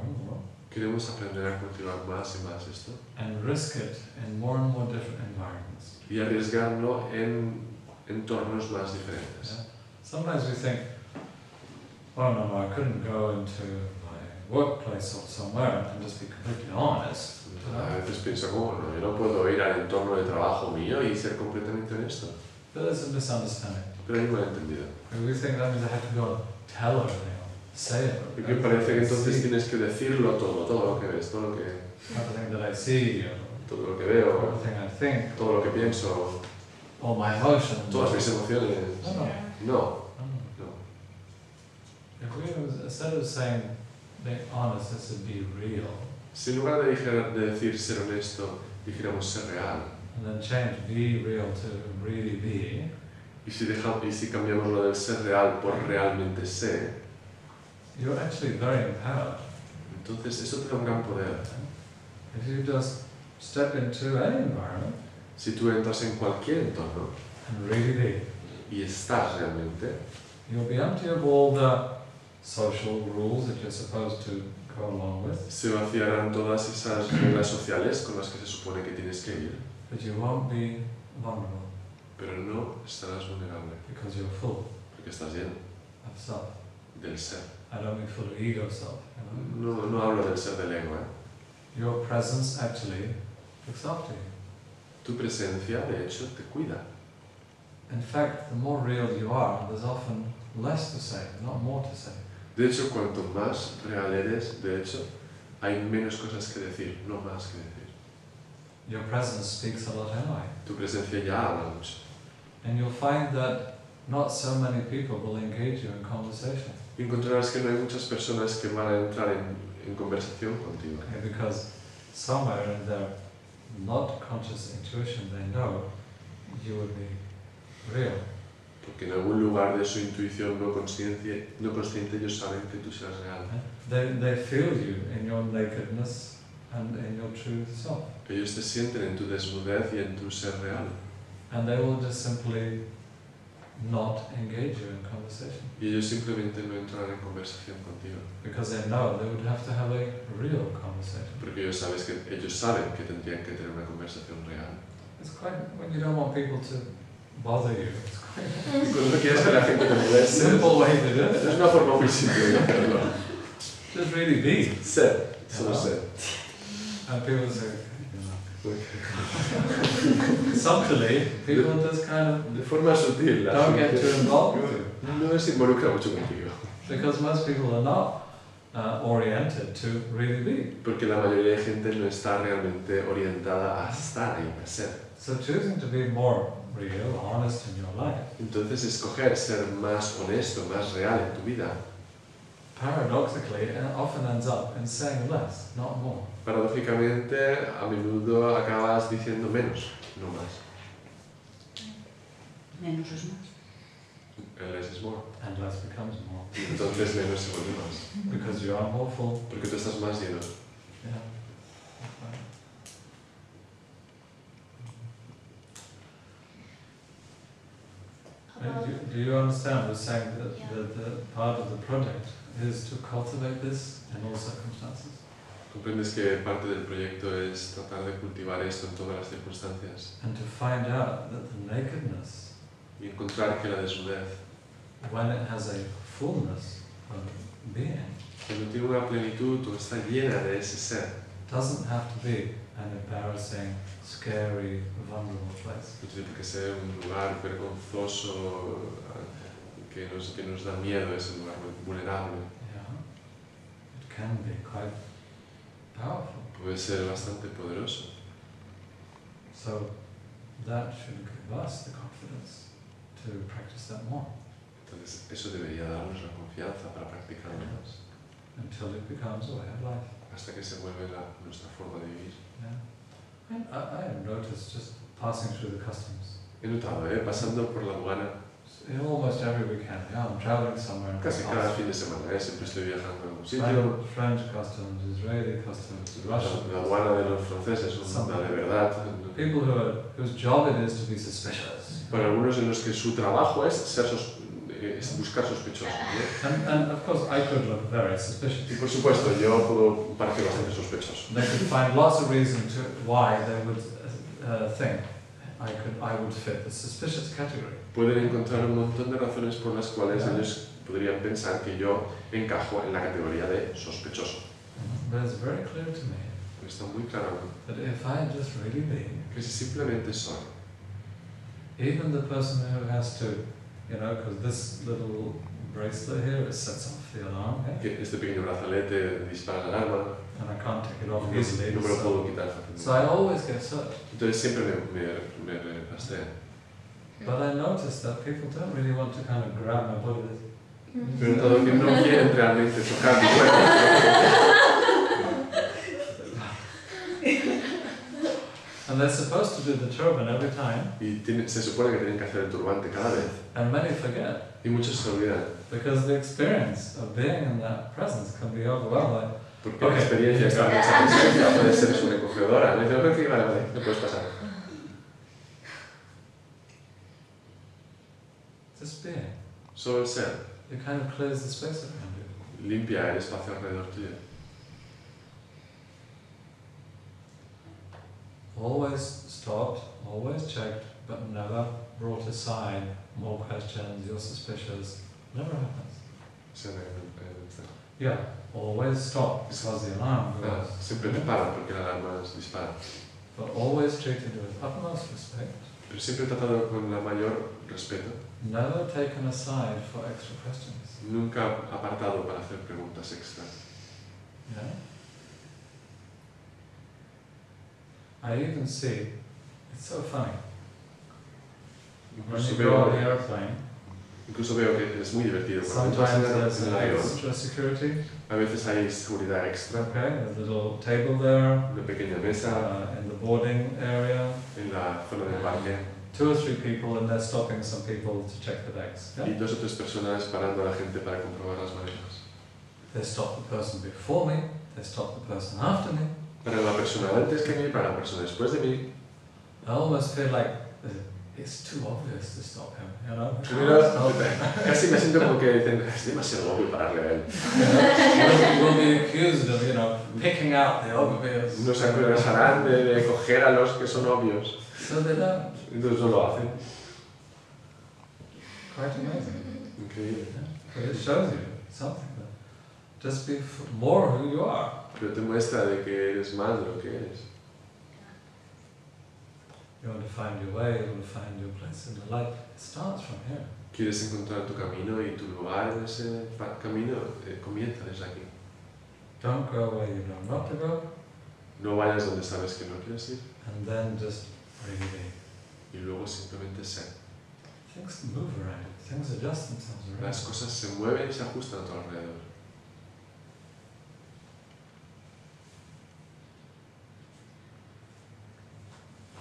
and more. Queremos aprender a cultivar más y más esto. And risk it in more and more different environments. Y arriesgarlo en entornos más diferentes. Yeah? Sometimes we think, oh no, I couldn't go into my workplace or somewhere and just be completely honest. A veces pienso, ¿cómo no? Yo no puedo ir al entorno de trabajo mío y ser completamente honesto. But there's a misunderstanding. Pero hay un malentendido. We think that means I have to go tell everything, say it. Porque parece que entonces tienes que decirlo todo lo que ves, todo lo que... Everything that I see, todo lo que veo, everything I think, todo lo que pienso, all my emotions. todas mis emociones. No. If we, instead of saying being honest, is to be real. Si en lugar de decir ser honesto, dijéramos ser real. And then change be real to really be. Y si cambiamos lo del ser real por realmente ser, you're actually very empowered. Entonces eso te da un gran poder. If you just step into any environment, si tú entras en cualquier entorno and really be, y estás realmente, you'll be empty of all the social rules that you're supposed to go along with. Se vaciarán todas esas reglas sociales con las que se supone que tienes que ir. But you won't be vulnerable. Pero no estarás vulnerable. Because you're full. Porque estás lleno. Of self. Del ser. I don't mean full of ego self. You know? No hablo del ser del ego, Your presence actually looks after you. Tu presencia, de hecho, te cuida. In fact, the more real you are, there's often less to say, not more to say. De hecho, cuanto más real eres, de hecho, hay menos cosas que decir, no más que decir. Your presence speaks a lot anyway. Tu presencia ya habla mucho. And you'll find that not so many people will engage you in conversation. Y encontrarás que no hay muchas personas que van a entrar en conversación contigo. Okay, because somewhere in their not conscious intuition they know you would be real. Porque en algún lugar de su intuición no consciente ellos saben que tú serás real. They feel you in your nakedness and in your true self. Ellos te sienten en tu desnudez y en tu ser real. And they will just simply not engage you in conversation. Y ellos simplemente no entrarán en conversación contigo. Because they know they would have to have a real conversation. Porque ellos saben que tendrían que tener una conversación real. It's quite, when you don't want people to bother you, it's quite Cuando no quieres que la gente te moleste, simple way to do it. Es una forma muy simple de hacerlo. Just really be. Ser, solo ser. And people say, subtly, people just kind of de forma sutil, don't get too involved with you. No se involucra mucho contigo. Because most people are not oriented to really be. Porque la mayoría de gente no está realmente orientada a estar ahí, a ser. So choosing to be more real, honest in your life. Entonces escoger ser más honesto, más real en tu vida. Paradoxically, it often ends up in saying less, not more. Paradójicamente, a menudo acabas diciendo menos, no más. Menos es más. Less is more. And less becomes more. Y entonces menos se vuelve más. Because you are more full. Porque tú estás más lleno. Yeah. Do you understand? We're saying that the part of the project is to cultivate this in all circumstances. Comprendes que parte del proyecto es tratar de cultivar esto en todas las circunstancias. And to find out that the nakedness, y encontrar que la desnudez, when it has a fullness of being, cuando tiene una plenitud o está llena de ese ser, doesn't have to be an embarrassing, scary, vulnerable place. no tiene que ser un lugar vergonzoso que nos da miedo, ese lugar vulnerable. Yeah. It can be quite powerful. Puede ser bastante poderoso. So that should give us the confidence to practice that more. Entonces eso debería darnos la confianza para practicarlo más. Until it becomes a way of life. Hasta que se vuelve nuestra forma de vivir. Yeah. And I have noticed just passing through the customs. He notado, pasando por la aduana. Almost every weekend, yeah, I'm traveling somewhere. Casi cada fin de semana, siempre estoy viajando a algún sitio. French customs, Israeli customs, Russian. La aduana de los franceses es una de verdad. People whose job it is to be suspicious. Para algunos en los que su trabajo es ser es buscar sospechosos, ¿no? And of course I could look very suspicious. Y por supuesto, yo puedo parecer bastante sospechoso. They could find lots of reasons why they would think I would fit the suspicious category. Pueden encontrar un montón de razones por las cuales ellos podrían pensar que yo encajo en la categoría de sospechoso. But it's very clear to me Pero está muy claro that if I just really be, que si simplemente soy, even the person who has to, because this little bracelet here, it sets off the alarm, yeah? que este pequeño brazalete dispara la alarma, And I can't take it off easily. no me lo puedo quitar So I fácilmente. always get searched. Entonces siempre me rastrean. But I notice that people don't really want to kind of grab my body. Pero todo que no quieren realmente tocar mi cuerpo. And they're supposed to do the turban every time, Y se supone que tienen que hacer el turbante cada vez. and many forget. Y muchos se olvidan. Because the experience of being in that presence can be overwhelming. Porque la experiencia está en esa presencia puede ser sobrecogedora. Me dicen, ok, vale, no puedes pasar. Just being. Solo el ser It kind of clears the space around you. limpia el espacio alrededor tuyo. Always stopped, always checked, but never brought aside more questions, you're suspicious. Never happens. Yeah, always stop because the alarm goes. Siempre te paran porque la alarma dispara. But always treated with utmost respect. Pero siempre he tratado con la mayor respeto. Never taken aside for extra questions. Nunca apartado para hacer preguntas extra. Yeah? I even see, it's so funny, when you go on the airplane, Incluso veo que es muy divertido. Cuando sometimes entras there's en el avión, extra security, a veces hay seguridad extra. okay, there's a little table there, Una pequeña mesa in the boarding area, en la zona de embarque 2 or 3 people and they're stopping some people to check the bags. y Yeah? 2 o 3 personas parando a la gente para comprobar las maletas. They stop the person before me, they stop the person after me. Para la persona antes que mí, para la persona después de mí. I almost feel like it's too obvious to stop him, you know? Casi me siento como que dicen, es demasiado obvio pararle a él. We'll be accused of, picking out the obvious. Nos acusarán de coger a los que son obvios. So they don't. Entonces no lo hacen. Quite amazing. Increíble. But it shows you something. Just be more who you are. Pero te muestra de que eres más de lo que eres. You want to find your way, you want to find your place in the light. It starts from here. Quieres encontrar tu camino y tu lugar en ese camino, comienza desde aquí. Don't go where you know not to go. No vayas donde sabes que no quieres ir. And then just really be. Y luego simplemente ser. Things move around you. Things adjust themselves around. Las cosas se mueven y se ajustan a tu alrededor.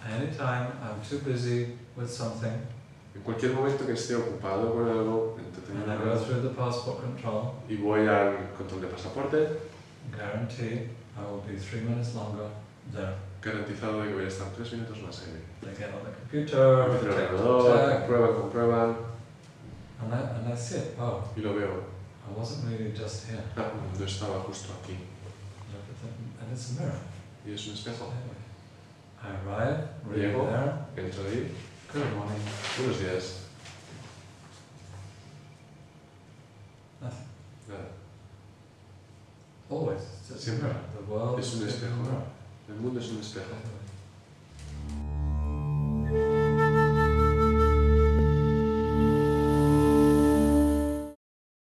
Anytime I'm too busy with something, En cualquier momento que esté ocupado con algo, and I go through the passport control, y voy al control de pasaporte, guarantee I will be 3 minutes longer there. garantizado de que voy a estar 3 minutos más ahí. They get on the computer, Empiezan el check, ordenador, comprueban, and I see it. Oh, y lo veo. I wasn't really just here. Ah, no estaba justo aquí. Look at them, and it's a mirror. Y es un espejo. I arrive, really Llego, there. entro ahí. Good morning. Buenos días. Nothing. Nada. Always. It's just a Siempre. mirror. The world Es un is just a espejo. mirror. El mundo es un espejo.